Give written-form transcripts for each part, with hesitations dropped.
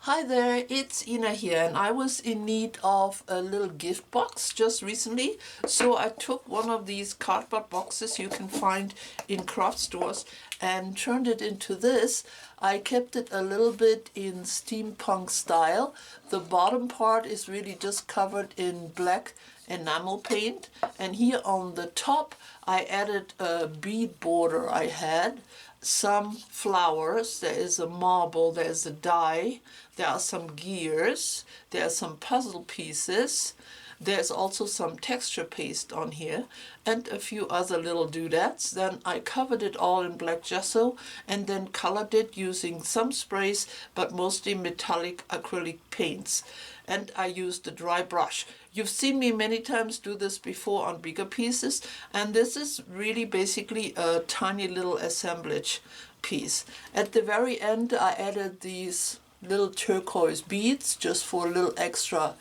Hi there, it's Ina here, and I was in need of a little gift box just recently, so I took one of these cardboard boxes you can find in craft stores and turned it into this. I kept it a little bit in steampunk style. The bottom part is really just covered in black enamel paint, and here on the top I added a bead border I had, some flowers, there is a marble, there's a die, there are some gears, there are some puzzle pieces, there's also some texture paste on here, and a few other little doodads. Then I covered it all in black gesso and then colored it using some sprays, but mostly metallic acrylic paints. And I used a dry brush. You've seen me many times do this before on bigger pieces, and this is really basically a tiny little assemblage piece. At the very end I added these little turquoise beads just for a little extra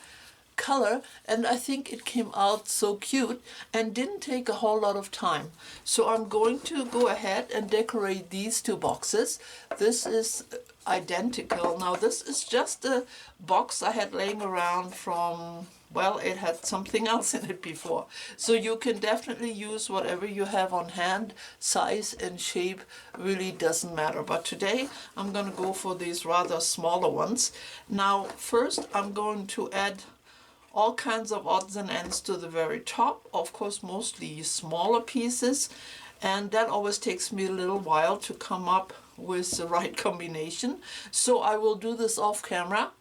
color, and I think it came out so cute and didn't take a whole lot of time. So I'm going to go ahead and decorate these two boxes. This is identical. Now this is just a box I had laying around from, well, it had something else in it before. So you can definitely use whatever you have on hand. Size and shape really doesn't matter. But today I'm going to go for these rather smaller ones. Now first I'm going to add all kinds of odds and ends to the very top, of course mostly smaller pieces, and that always takes me a little while to come up with the right combination. So I will do this off camera,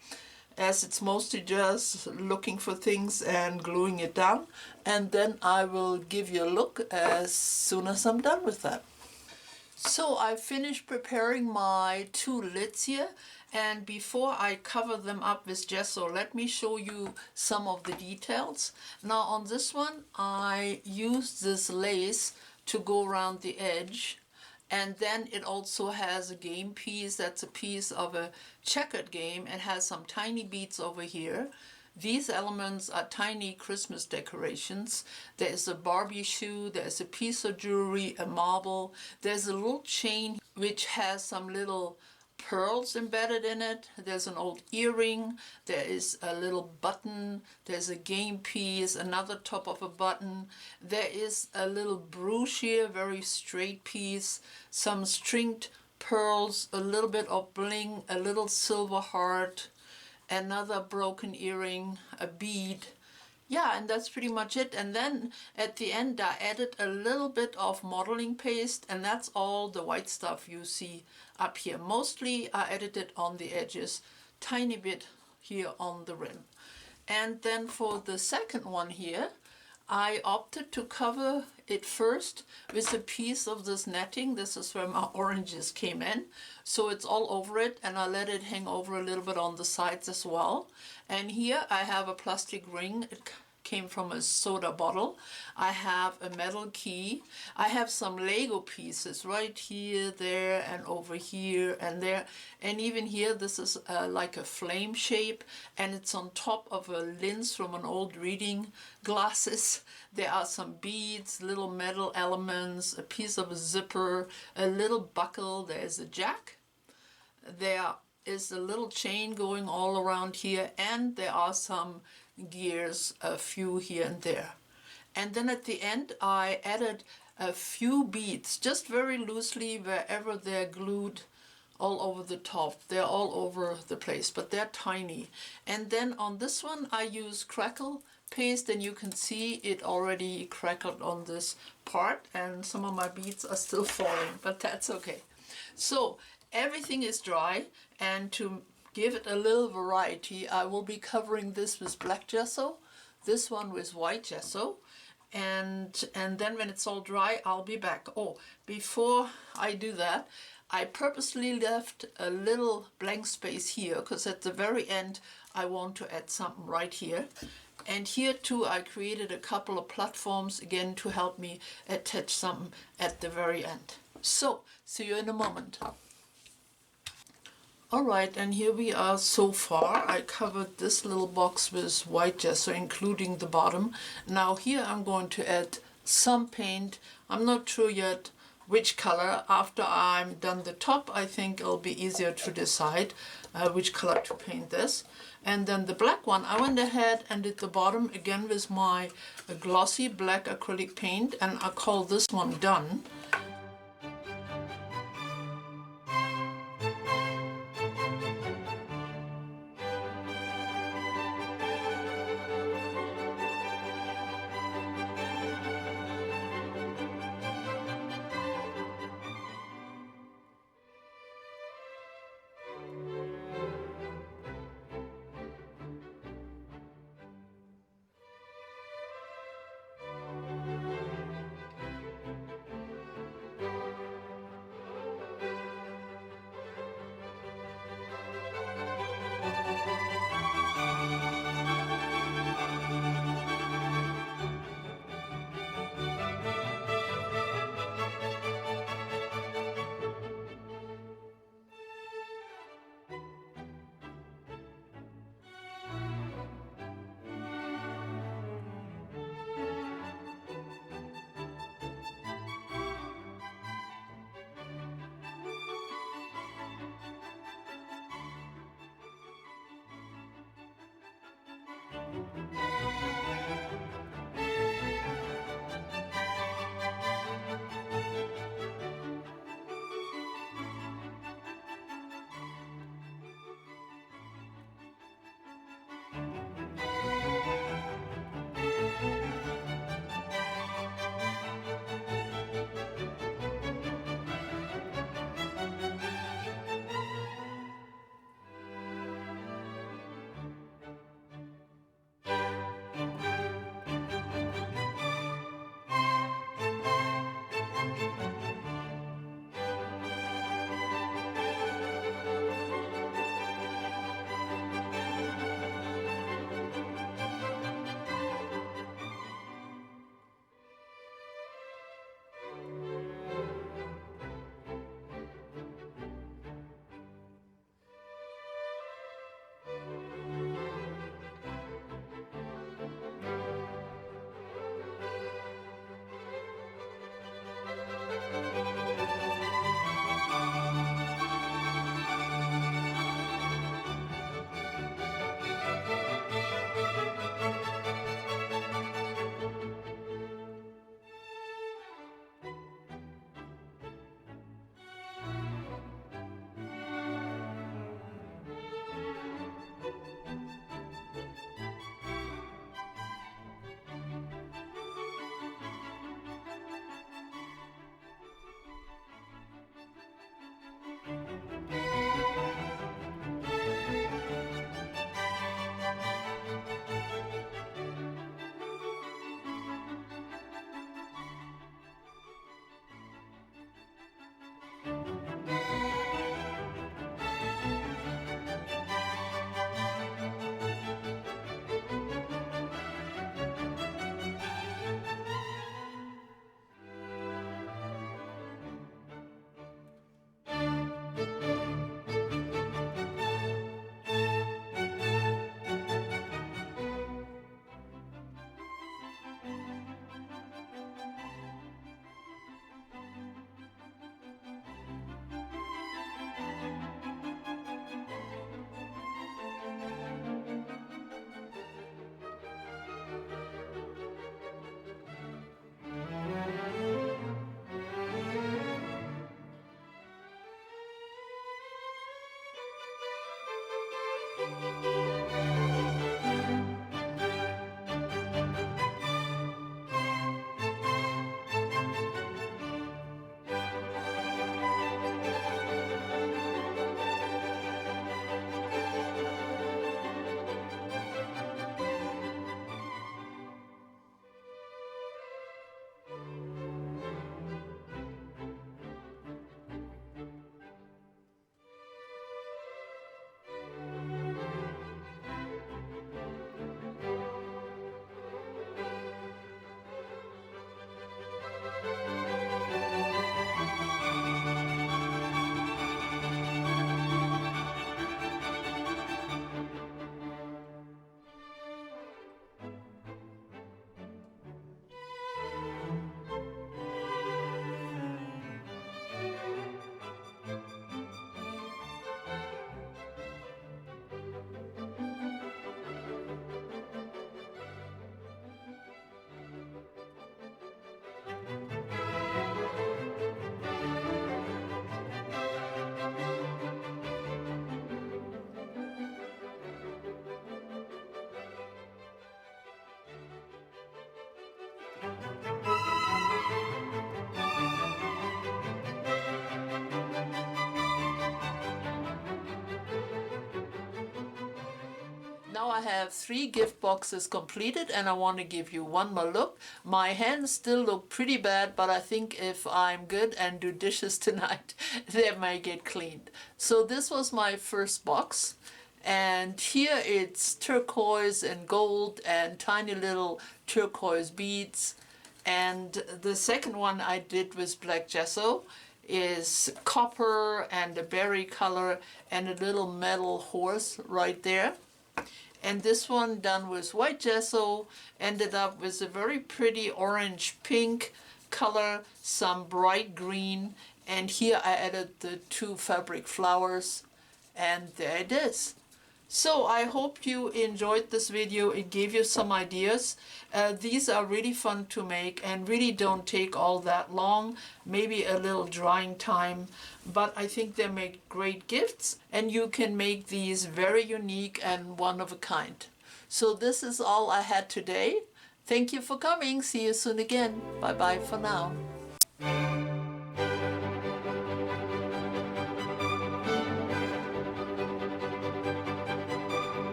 as it's mostly just looking for things and gluing it down, and then I will give you a look as soon as I'm done with that. So I finished preparing my two lids here, and before I cover them up with gesso, let me show you some of the details. Now on this one I used this lace to go around the edge, and then it also has a game piece that's a piece of a checkered game. It has some tiny beads over here. These elements are tiny Christmas decorations. There is a Barbie shoe, there's a piece of jewelry, a marble, there's a little chain which has some little pearls embedded in it, there's an old earring, there is a little button, there's a game piece, another top of a button, there is a little brooch here, very straight piece, some stringed pearls, a little bit of bling, a little silver heart, another broken earring, a bead. Yeah, and that's pretty much it. And then at the end I added a little bit of modeling paste, and that's all the white stuff you see up here. Mostly I added it on the edges, tiny bit here on the rim. And then for the second one here, I opted to cover it first with a piece of this netting. This is where my oranges came in. So it's all over it, and I let it hang over a little bit on the sides as well. And here I have a plastic ring. It came from a soda bottle. I have a metal key. I have some Lego pieces right here, there, and over here and there. And even here, this is like a flame shape, and it's on top of a lens from an old reading glasses. There are some beads, little metal elements, a piece of a zipper, a little buckle. There's a jack. There is a little chain going all around here, and there are some gears, a few here and there. And then at the end I added a few beads, just very loosely wherever they're glued all over the top. They're all over the place, but they're tiny. And then on this one I use crackle paste, and you can see it already crackled on this part, and some of my beads are still falling, but that's okay. So everything is dry, and to give it a little variety, I will be covering this with black gesso, this one with white gesso, and then when it's all dry I'll be back. Oh, before I do that, I purposely left a little blank space here, because at the very end I want to add something right here. And here too I created a couple of platforms again to help me attach something at the very end. So, see you in a moment. Alright, and here we are so far. I covered this little box with white gesso, including the bottom. Now here I'm going to add some paint. I'm not sure yet which color. After I'm done the top, I think it'll be easier to decide which color to paint this. And then the black one, I went ahead and did the bottom again with my glossy black acrylic paint, and I call this one Done. Now I have 3 gift boxes completed and I want to give you one more look. My hands still look pretty bad, but I think if I'm good and do dishes tonight, they may get cleaned. So this was my first box. And here it's turquoise and gold and tiny little turquoise beads. And the second one I did with black gesso is copper and a berry color and a little metal horse right there. And this one done with white gesso ended up with a very pretty orange pink color, some bright green, and here I added the 2 fabric flowers, and there it is. So I hope you enjoyed this video. It gave you some ideas. These are really fun to make and really don't take all that long, maybe a little drying time, but I think they make great gifts and you can make these very unique and one of a kind. So this is all I had today. Thank you for coming. See you soon again. Bye bye for now.